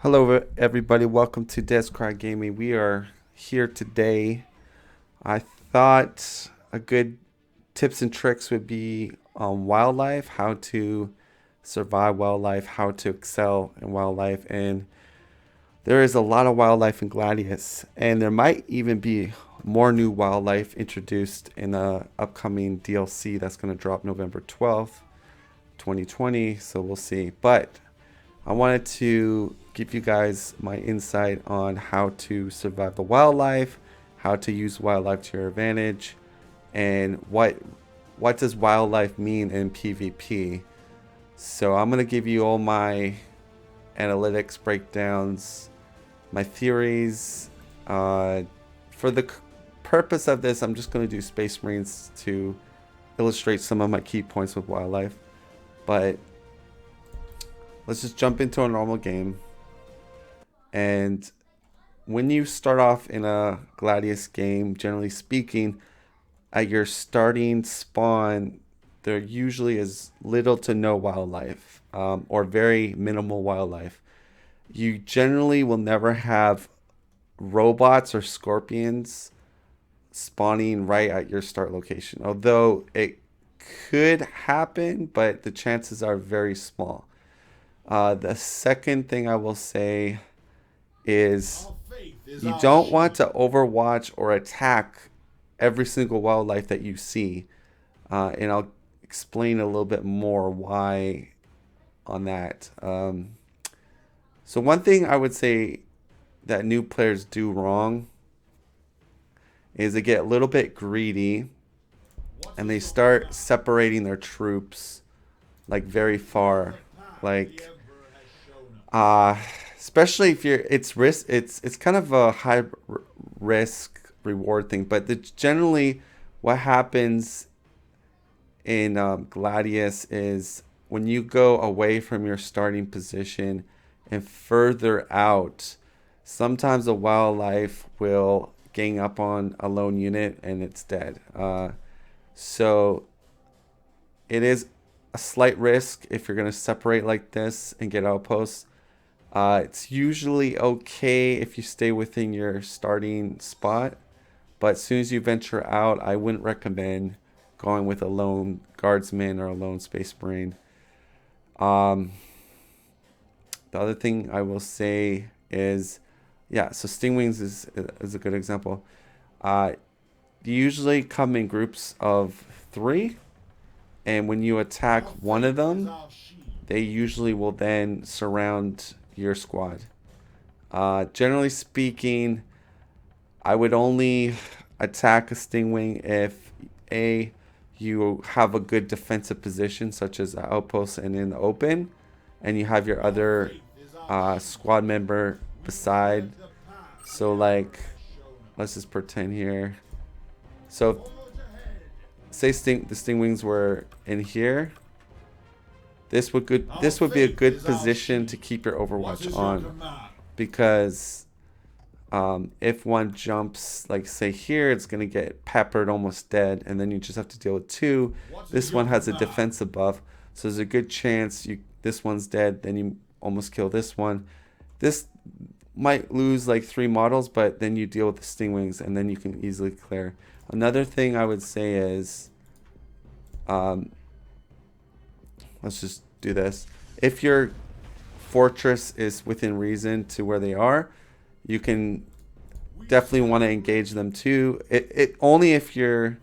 Hello, everybody. Welcome to Descry Gaming. We are here today. I thought a good tips and tricks would be on wildlife, how to survive wildlife, how to excel in wildlife, and there is a lot of wildlife in Gladius, and there might even be more new wildlife introduced in the upcoming DLC that's going to drop November 12th, 2020. So we'll see. But I wanted to give you guys my insight on how to survive the wildlife, how to use wildlife to your advantage, and what does wildlife mean in PvP. So I'm gonna give you all my analytics breakdowns, my theories. For the purpose of this, I'm just gonna do Space Marines to illustrate some of my key points with wildlife. But let's just jump into a normal game. And when you start off in a Gladius game, generally speaking, at your starting spawn, there usually is little to no wildlife, or very minimal wildlife. You generally will never have robots or scorpions spawning right at your start location, although it could happen, but the chances are very small. The second thing I will say is you don't want to overwatch or attack every single wildlife that you see. And I'll explain a little bit more why on that. So one thing I would say that new players do wrong is they get a little bit greedy and they start separating their troops like very far. Like especially if you're it's kind of a high risk reward thing, but generally what happens in Gladius is when you go away from your starting position and further out, sometimes the wildlife will gang up on a lone unit and it's dead. So it is a slight risk if you're going to separate like this and get outposts. It's usually okay if you stay within your starting spot, but as soon as you venture out, I wouldn't recommend going with a lone guardsman or a lone space marine. The other thing I will say is, yeah, so stingwings is a good example. You usually come in groups of 3, and when you attack one of them, they usually will then surround your squad. Generally speaking, I would only attack a stingwing if you have a good defensive position, such as an outpost and in the open, and you have your other squad member beside. So like, let's just pretend here. So say the stingwings were in here. This would be a good position to keep your Overwatch on, because if one jumps, like say here, it's gonna get peppered, almost dead, and then you just have to deal with 2. This one has a defensive buff, so there's a good chance this one's dead, then you almost kill this one. This might lose like 3 models, but then you deal with the stingwings, and then you can easily clear. Another thing I would say is, let's just do this. If your fortress is within reason to where they are, you can definitely want to engage them too. It only if your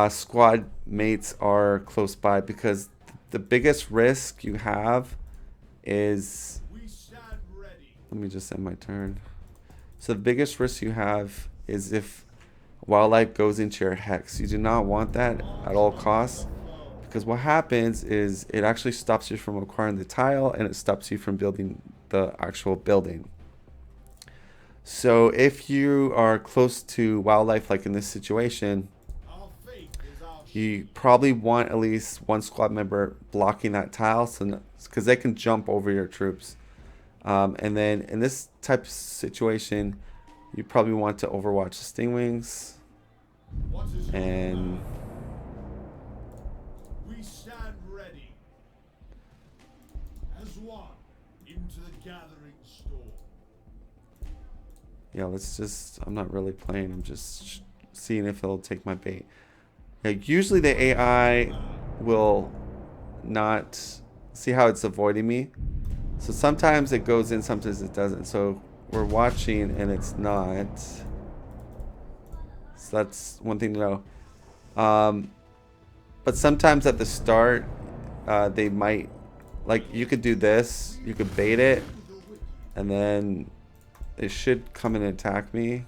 squad mates are close by, because the biggest risk you have is, let me just end my turn. So the biggest risk you have is if wildlife goes into your hex. You do not want that at all costs, because what happens is it actually stops you from acquiring the tile, and it stops you from building the actual building. So if you are close to wildlife, like in this situation, you probably want at least one squad member blocking that tile, so because they can jump over your troops. And then in this type of situation, you probably want to overwatch the stingwings. And we stand ready as one. into the gathering storm. Yeah, let's just. I'm not really playing. I'm just seeing if it'll take my bait. Yeah, usually the AI will not see how it's avoiding me. So sometimes it goes in, sometimes it doesn't. So we're watching and it's not. So that's one thing to know. But sometimes at the start, they might, like, you could do this. You could bait it, and then it should come and attack me.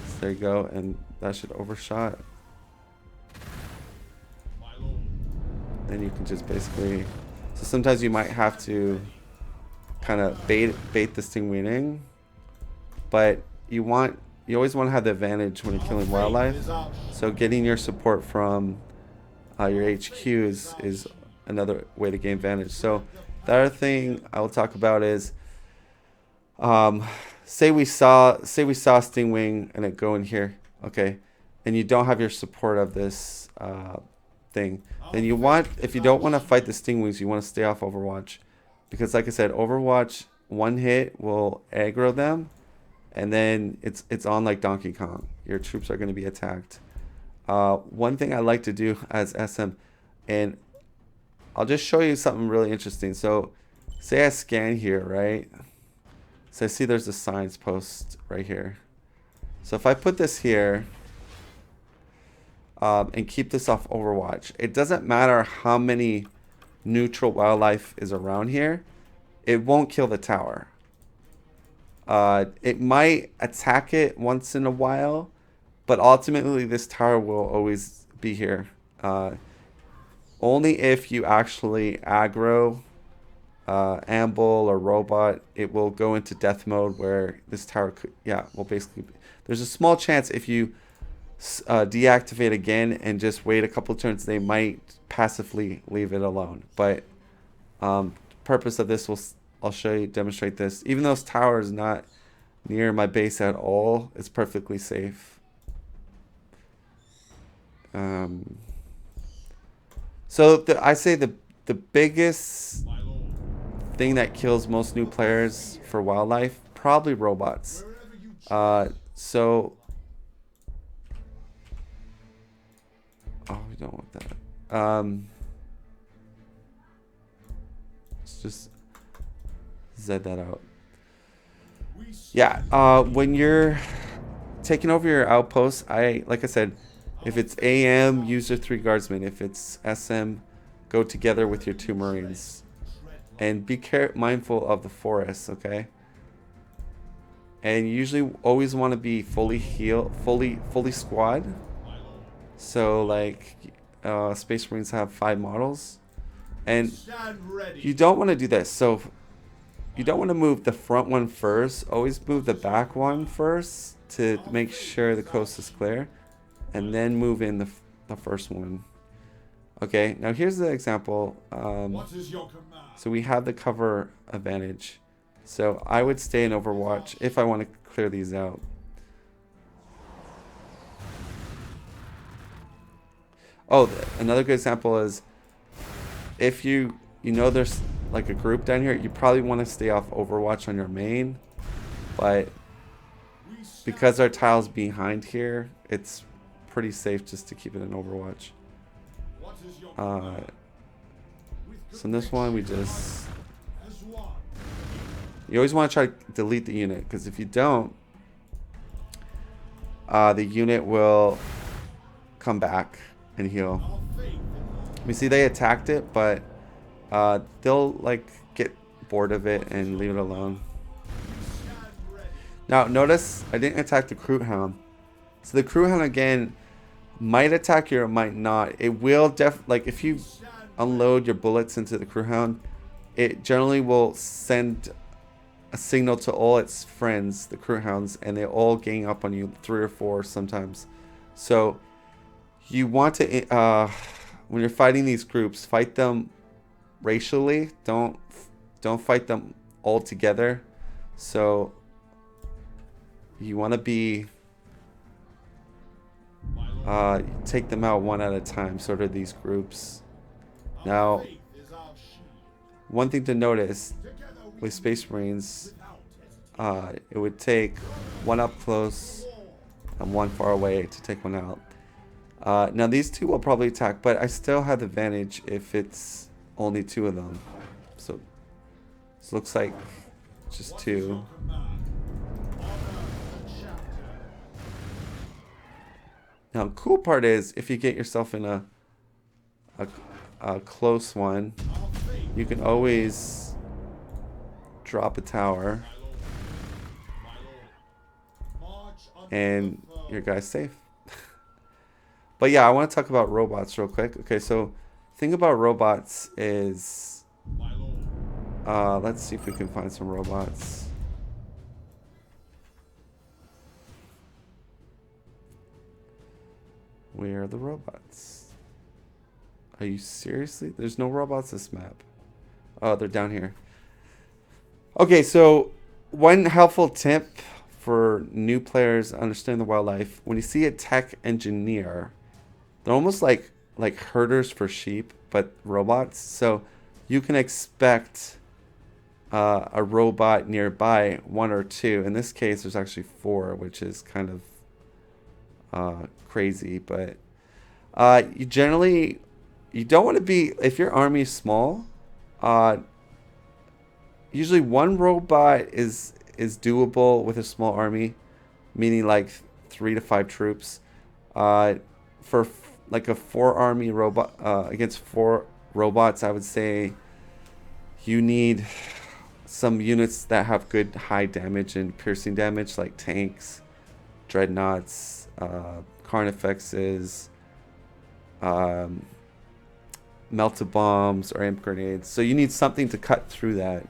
So there you go, and that should overshot. Then you can just basically. So sometimes you might have to kind of bait the stingwing, but you always want to have the advantage when you're killing wildlife. So getting your support from your HQs is another way to gain advantage. So the other thing I will talk about is, say we saw stingwing and it go in here, okay, and you don't have your support of this thing. Then if you don't want to fight the stingwings, you want to stay off Overwatch, because like I said, Overwatch one hit will aggro them, and then it's on like Donkey Kong. Your troops are going to be attacked. One thing I like to do as SM, and I'll just show you something really interesting. So say I scan here, right? So I see there's a science post right here. So if I put this here and keep this off Overwatch, it doesn't matter how many neutral wildlife is around here. It won't kill the tower. It might attack it once in a while, but ultimately this tower will always be here. Only if you actually aggro Amble or Robot, it will go into death mode, where this tower could, will basically, there's a small chance if you deactivate again and just wait a couple turns, they might passively leave it alone. But purpose of this I'll demonstrate this. Even though this tower is not near my base at all, it's perfectly safe. So I say the biggest thing that kills most new players for wildlife, probably robots. So we don't want that. Let's just Z that out. Yeah, when you're taking over your outpost, like I said, if it's AM, use your 3 guardsmen. If it's SM, go together with your 2 marines. And be mindful of the forest, okay? And you usually always want to be fully squad. So like Space Marines have 5 models, and you don't want to do this. So you don't want to move the front one first. Always move the back one first to make sure the coast is clear, and then move in the first one. Okay, now here's the example. So we have the cover advantage. So I would stay in Overwatch if I want to clear these out. Oh, another good example is if you know there's like a group down here, you probably want to stay off Overwatch on your main, but because our tile's behind here, it's pretty safe just to keep it in Overwatch. So in this one, you always want to try to delete the unit, because if you don't, the unit will come back and heal. We see they attacked it, but they'll like get bored of it and leave it alone. Now notice I didn't attack the Crew Hound. So the Crew Hound again might attack you or might not. It will like if you unload your bullets into the Crew Hound, it generally will send a signal to all its friends, the Crew Hounds, and they all gang up on you, 3 or 4 sometimes. So you want to when you're fighting these groups, fight them racially. Don't fight them all together. So you want to be take them out one at a time, sort of these groups. Now one thing to notice Together we with Space Marines, without hesitation. it would take one up close War. and one far away to take one out. Now these two will probably attack, but I still have the advantage if it's only two of them. So this looks like just What is two. your command? Honor the chapter. Now, cool part is if you get yourself in a, a close one, Our fate, you can always drop a tower my lord. My lord. March unto and the foe. your guy's safe. But yeah, I want to talk about robots real quick. Okay, so thing about robots is, My lord. let's see if we can find some robots. Where are the robots? Are you seriously? There's no robots this map. Oh, they're down here. Okay, so one helpful tip for new players understanding the wildlife: when you see a tech engineer, they're almost like herders for sheep, but robots. So you can expect a robot nearby, one or two. In this case, there's actually four, which is kind of crazy. But you don't want to be, if your army is small. Uh, Usually one robot is doable with a small army, meaning like 3 to 5 troops. For like a four army robot against four robots, I would say you need some units that have good high damage and piercing damage, like tanks, dreadnoughts, carnifexes, um, melta bombs, or imp grenades. So you need something to cut through that.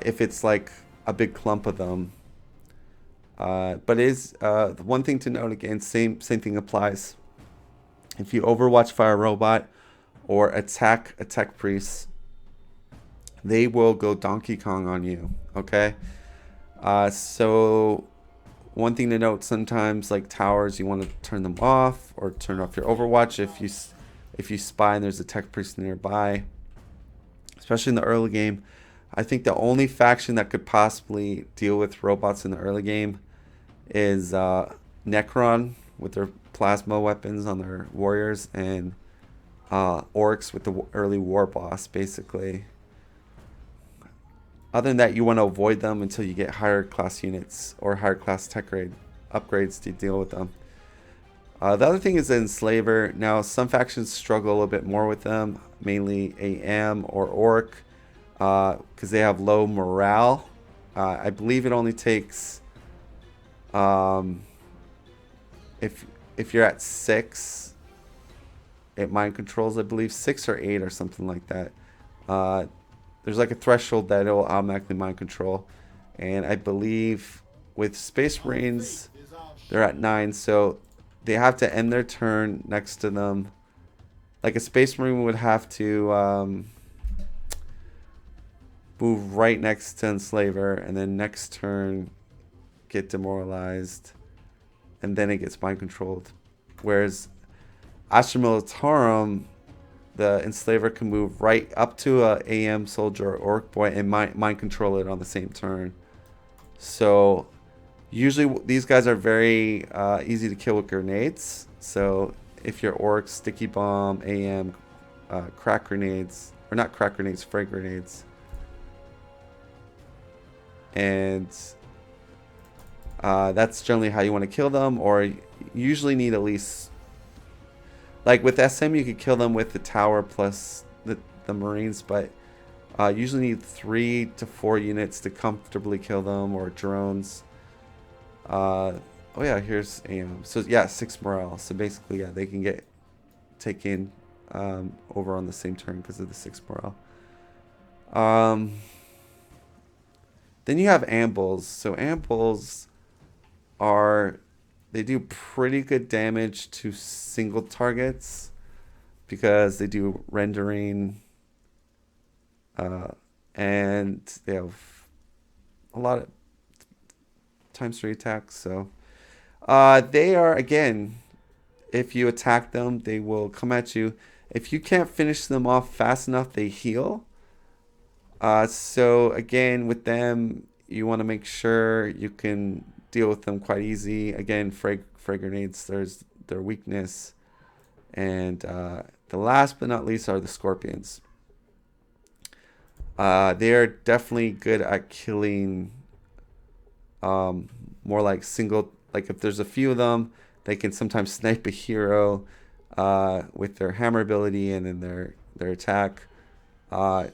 If it's like a big clump of them. But it is one thing to note again, same thing applies. If you overwatch fire a robot or attack a tech priest, they will go Donkey Kong on you. Okay. So one thing to note: sometimes like towers, you want to turn them off or turn off your overwatch if you spy and there's a tech priest nearby, especially in the early game. I think the only faction that could possibly deal with robots in the early game is Necron with their plasma weapons on their warriors, and Orcs with the early war boss, basically. Other than that, you want to avoid them until you get higher class units or higher class tech grade upgrades to deal with them. The other thing is the Enslaver. Now, some factions struggle a little bit more with them, mainly AM or Orc, because they have low morale. I believe it only takes, um, if you're at 6, it mind controls. I believe 6 or 8 or something like that. There's like a threshold that it'll automatically mind control, and I believe with Space Our fate Marines is our they're at 9, so they have to end their turn next to them. Like a Space Marine would have to move right next to Enslaver, and then next turn get demoralized, and then it gets mind controlled. Whereas Astra Militarum, the Enslaver can move right up to a AM soldier or Orc boy and mind control it on the same turn. So usually these guys are very easy to kill with grenades. So if your Orcs, sticky bomb, AM, crack grenades, or not crack grenades, frag grenades, and that's generally how you want to kill them. Or you usually need at least, like with SM, you could kill them with the tower plus the Marines, but usually need 3 to 4 units to comfortably kill them, or drones. Oh yeah, here's AM. So yeah, 6 morale. So basically, yeah, they can get taken over on the same turn because of the 6 morale. Then you have ambles. So ambles they do pretty good damage to single targets because they do rendering, and they have a lot of ×3 attacks. So they are, again, if you attack them, they will come at you. If you can't finish them off fast enough, they heal. So again, with them, you want to make sure you can deal with them quite easy. Again, frag grenades, there's their weakness, and the last but not least are the scorpions. They are definitely good at killing, um, more like single. Like if there's a few of them, they can sometimes snipe a hero with their hammer ability and then their attack. Uh,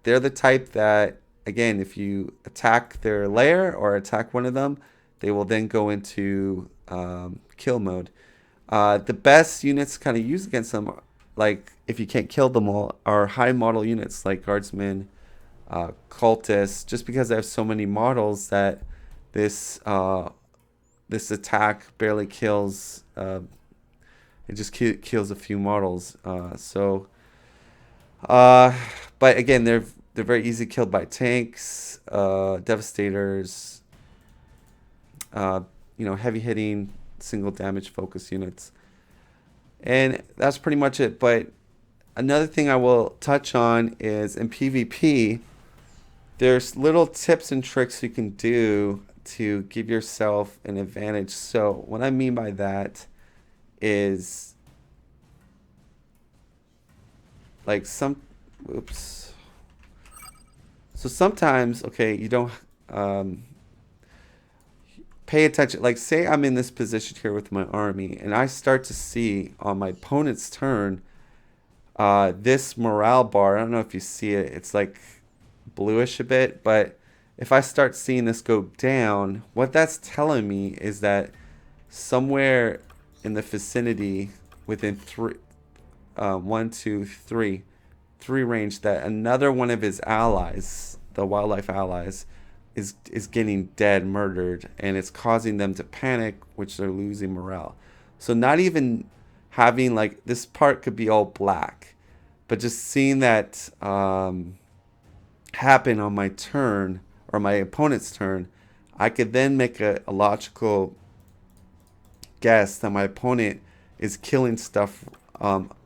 they're the type that, again, if you attack their lair or attack one of them, they will then go into kill mode. The best units to kind of use against them, like if you can't kill them all, are high model units like guardsmen, cultists, just because I have so many models that this this attack barely kills. It just kills a few models. Uh, but again, they're very easy killed by tanks, devastators, uh, heavy hitting single damage focus units, and that's pretty much it. But another thing I will touch on is in PvP, there's little tips and tricks you can do to give yourself an advantage. So what I mean by that is like oops. So sometimes, okay, you don't um, pay attention. Like, say I'm in this position here with my army, and I start to see on my opponent's turn this morale bar. I don't know if you see it. It's like bluish a bit, but if I start seeing this go down, what that's telling me is that somewhere in the vicinity within one, two, three range, that another one of his allies, the wildlife allies, is getting dead, murdered, and it's causing them to panic, which they're losing morale. So not even having like this part could be all black, but just seeing that happen on my turn or my opponent's turn, I could then make a logical guess that my opponent is killing stuff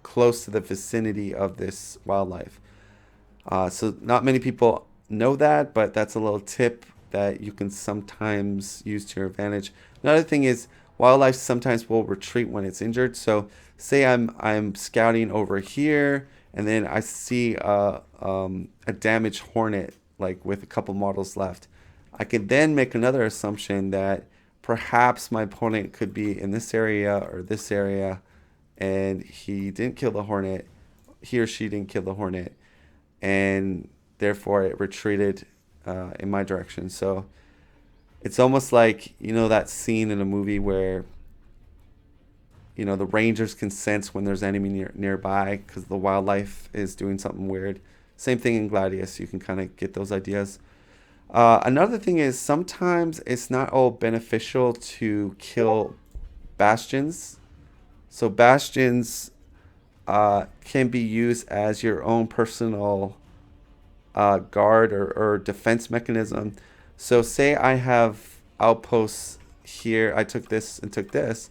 close to the vicinity of this wildlife. So not many people know that, but that's a little tip that you can sometimes use to your advantage. Another thing is wildlife sometimes will retreat when it's injured. So say I'm scouting over here, and then I see a damaged hornet like with a couple models left. I could then make another assumption that perhaps my opponent could be in this area or this area, and he didn't kill the hornet. He or she didn't kill the hornet, and therefore it retreated in my direction. So it's almost like, that scene in a movie where the rangers can sense when there's enemy nearby because the wildlife is doing something weird. Same thing in Gladius. You can kind of get those ideas. Another thing is sometimes it's not all beneficial to kill bastions. So bastions can be used as your own personal guard or defense mechanism. So say I have outposts here. I took this and took this,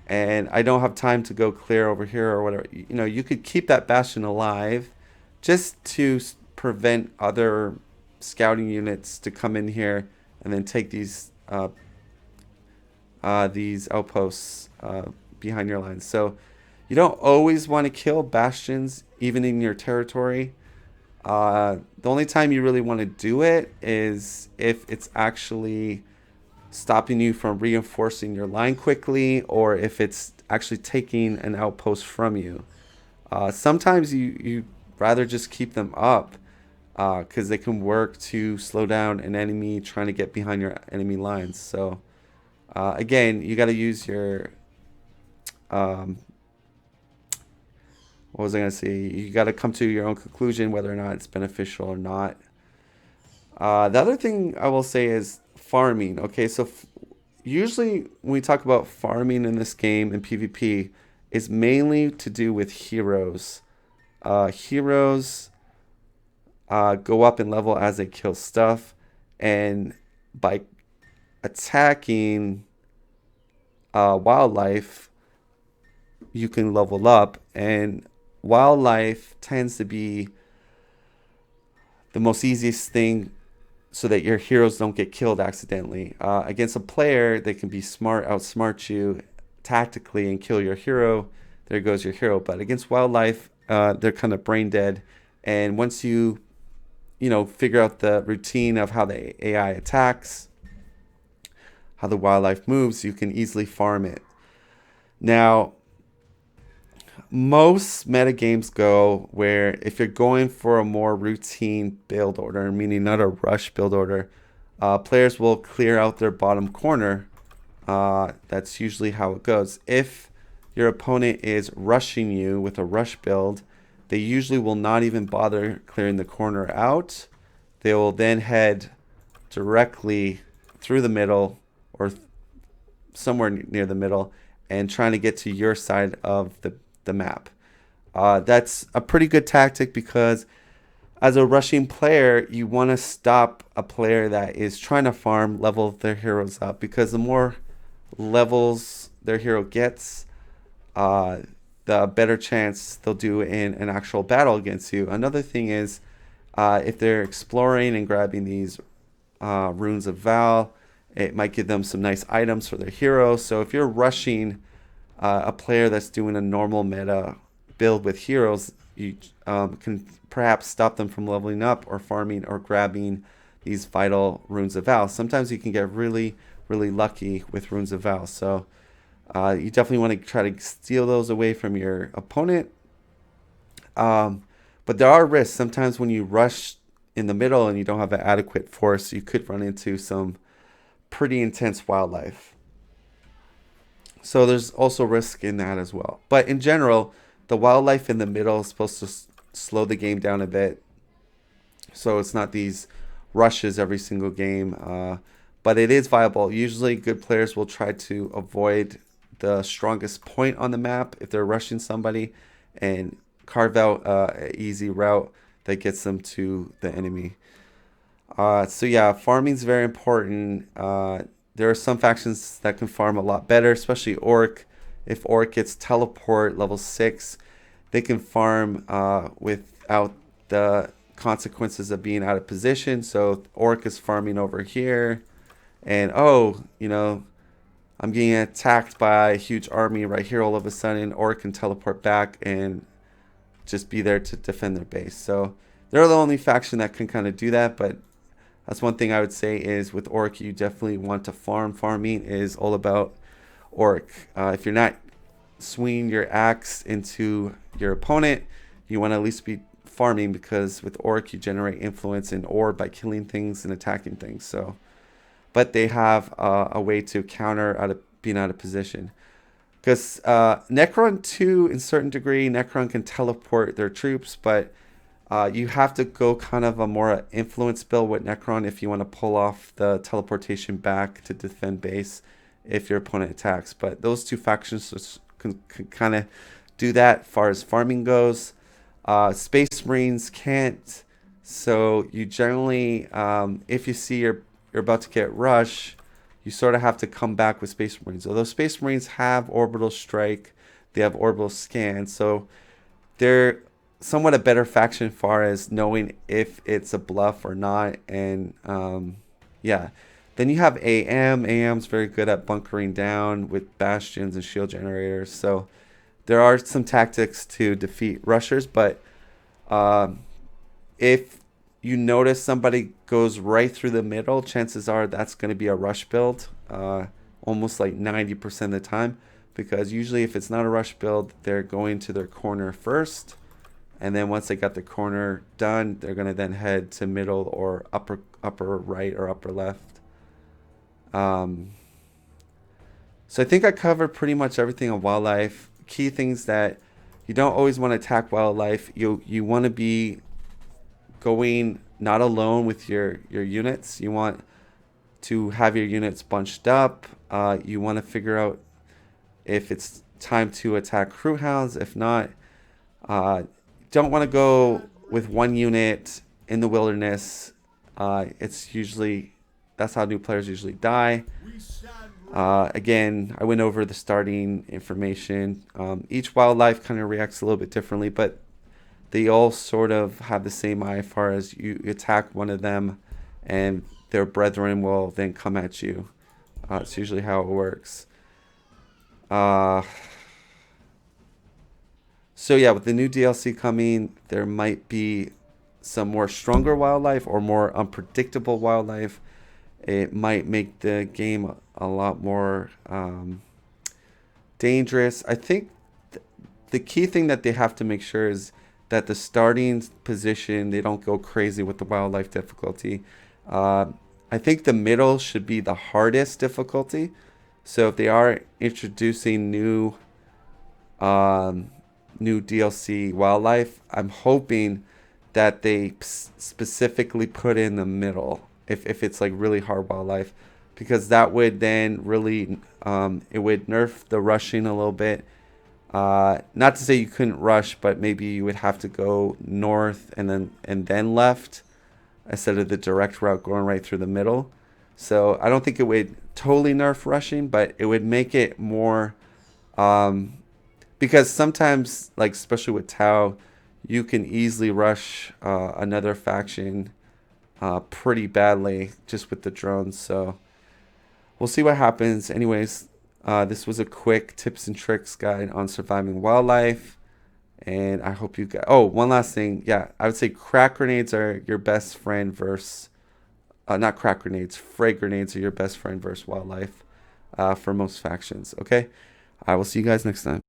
and I don't have time to go clear over here or whatever. You could keep that bastion alive just to prevent other scouting units to come in here and then take these outposts behind your lines. So you don't always want to kill bastions even in your territory. The only time you really want to do it is if it's actually stopping you from reinforcing your line quickly, or if it's actually taking an outpost from you. Sometimes you rather just keep them up because they can work to slow down an enemy trying to get behind your enemy lines. So again, you got to use your um, what was I going to say? You got to come to your own conclusion whether or not it's beneficial or not. The other thing I will say is farming. Okay, so usually when we talk about farming in this game in PvP, it's mainly to do with heroes. Heroes go up in level as they kill stuff, and by attacking wildlife, you can level up. And wildlife tends to be the most easiest thing so that your heroes don't get killed accidentally. Against a player, they can be smart, outsmart you tactically and kill your hero. There goes your hero. But against wildlife, they're kind of brain dead. And once you figure out the routine of how the AI attacks, how the wildlife moves, you can easily farm it. Now, most meta games go where if you're going for a more routine build order, meaning not a rush build order, players will clear out their bottom corner. That's usually how it goes. If your opponent is rushing you with a rush build, they usually will not even bother clearing the corner out. They will then head directly through the middle or somewhere near the middle and trying to get to your side of the map. That's a pretty good tactic because as a rushing player, you want to stop a player that is trying to farm, level their heroes up, because the more levels their hero gets, uh, the better chance they'll do in an actual battle against you. Another thing is if they're exploring and grabbing these runes of Val, it might give them some nice items for their hero. So if you're rushing a player that's doing a normal meta build with heroes, you can perhaps stop them from leveling up or farming or grabbing these vital runes of Val. Sometimes you can get really, really lucky with runes of Val. So you definitely want to try to steal those away from your opponent. But there are risks. Sometimes when you rush in the middle and you don't have an adequate force, you could run into some pretty intense wildlife. So there's also risk in that as well. But in general, the wildlife in the middle is supposed to slow the game down a bit. So it's not these rushes every single game. But it is viable. Usually good players will try to avoid the strongest point on the map if they're rushing somebody and carve out an easy route that gets them to the enemy. So yeah, farming is very important. There are some factions that can farm a lot better, especially Orc. If Orc gets teleport level 6, they can farm without the consequences of being out of position. So Orc is farming over here, and I'm getting attacked by a huge army right here all of a sudden. Orc can teleport back and just be there to defend their base. So they're the only faction that can kind of do that, but that's one thing I would say is with Orc, you definitely want to farm. Farming is all about Orc. If you're not swinging your axe into your opponent, you want to at least be farming, because with Orc, you generate influence and ore by killing things and attacking things. So, but they have a way to counter out of being out of position. Because Necron too, in certain degree, Necron can teleport their troops, but you have to go kind of a more influence build with Necron if you want to pull off the teleportation back to defend base if your opponent attacks. But those two factions can kind of do that as far as farming goes. Space Marines can't. So you generally, if you see you're about to get rush, you sort of have to come back with Space Marines. Although Space Marines have orbital strike, they have orbital scan, so they're somewhat a better faction as far as knowing if it's a bluff or not. And yeah, then you have AM. AM's very good at bunkering down with bastions and shield generators. So there are some tactics to defeat rushers, but if you notice somebody goes right through the middle, chances are that's going to be a rush build, almost like 90% of the time, because usually if it's not a rush build, they're going to their corner first, and then once they got the corner done, they're going to then head to middle or upper right or upper left. So I think I covered pretty much everything on wildlife. Key things that you don't always want to attack wildlife. You want to be going not alone with your units. You want to have your units bunched up. You want to figure out if it's time to attack crew hounds. If not, don't want to go with one unit in the wilderness. It's usually, that's how new players usually die. We stand Again, I went over the starting information. Each wildlife kind of reacts a little bit differently, but they all sort of have the same eye as far as you attack one of them and their brethren will then come at you. It's usually how it works. Uh, so yeah, with the new DLC coming, there might be some more stronger wildlife or more unpredictable wildlife. It might make the game a lot more dangerous. I think the key thing that they have to make sure is that the starting position, they don't go crazy with the wildlife difficulty. Uh, I think the middle should be the hardest difficulty. So if they are introducing um, new DLC wildlife, I'm hoping that they specifically put in the middle if it's like really hard wildlife, because that would then really it would nerf the rushing a little bit. Not to say you couldn't rush, but maybe you would have to go north and then left instead of the direct route going right through the middle. So I don't think it would totally nerf rushing, but it would make it more um, because sometimes, like especially with Tau, you can easily rush another faction pretty badly just with the drones. So we'll see what happens. Anyways, this was a quick tips and tricks guide on surviving wildlife. And I hope you guys. Oh, one last thing. Yeah, I would say crack grenades are your best friend versus. Not crack grenades. Frag grenades are your best friend versus wildlife for most factions. Okay? I will see you guys next time.